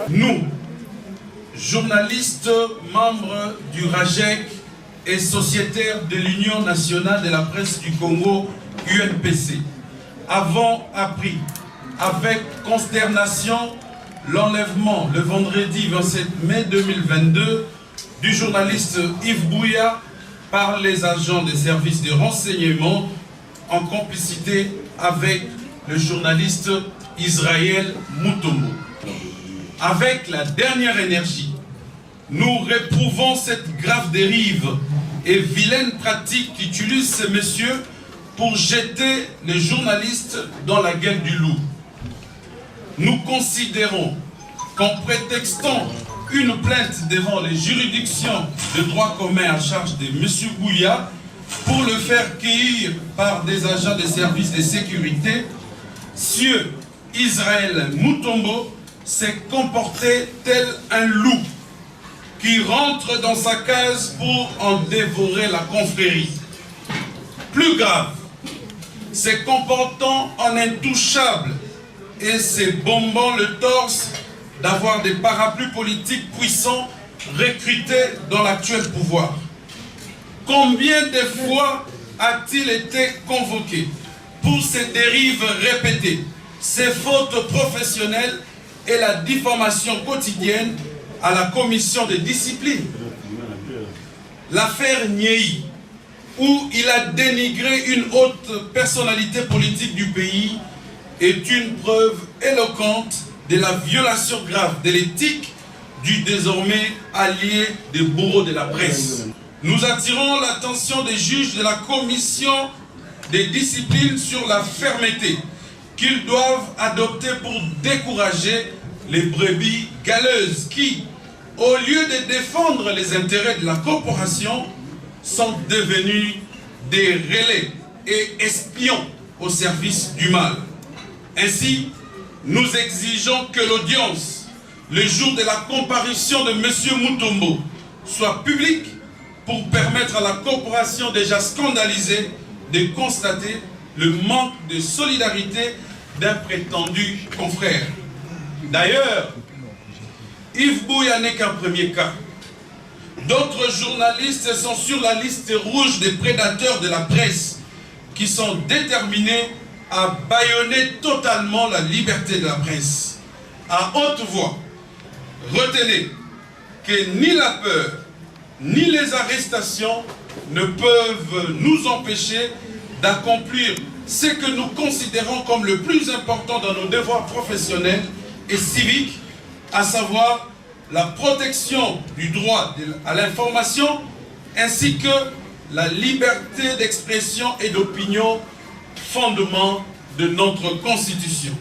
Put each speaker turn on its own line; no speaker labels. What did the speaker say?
Nous, journalistes, membres du RAJEC et sociétaires de l'Union nationale de la presse du Congo, UNPC, avons appris avec consternation l'enlèvement le vendredi 27 mai 2022 du journaliste Yves Buya par les agents des services de renseignement en complicité avec le journaliste Israël Mutombo. Avec la dernière énergie, nous réprouvons cette grave dérive et vilaine pratique qu'utilisent ces messieurs pour jeter les journalistes dans la gueule du loup. Nous considérons qu'en prétextant une plainte devant les juridictions de droit commun à charge de M. Buya pour le faire cueillir par des agents des services de sécurité, Sieur Israël Mutombo s'est comporté tel un loup qui rentre dans sa case pour en dévorer la confrérie. Plus grave, se comportant en intouchable et se bombant le torse d'avoir des parapluies politiques puissants recrutés dans l'actuel pouvoir. Combien de fois a-t-il été convoqué pour ces dérives répétées, ces fautes professionnelles et la diffamation quotidienne à la commission de discipline? L'affaire Niei, où il a dénigré une haute personnalité politique du pays, est une preuve éloquente de la violation grave de l'éthique du désormais allié des bourreaux de la presse. Nous attirons l'attention des juges de la commission des disciplines sur la fermeté qu'ils doivent adopter pour décourager les brebis galeuses qui, au lieu de défendre les intérêts de la corporation, sont devenus des relais et espions au service du mal. Ainsi, nous exigeons que l'audience, le jour de la comparution de M. Mutombo, soit publique pour permettre à la corporation déjà scandalisée de constater le manque de solidarité d'un prétendu confrère. D'ailleurs, Yves Buya n'est qu'un premier cas. D'autres journalistes sont sur la liste rouge des prédateurs de la presse qui sont déterminés à bâillonner totalement la liberté de la presse. À haute voix, retenez que ni la peur, ni les arrestations ne peuvent nous empêcher d'accomplir ce que nous considérons comme le plus important dans nos devoirs professionnels et civiques, à savoir la protection du droit à l'information ainsi que la liberté d'expression et d'opinion, fondement de notre Constitution.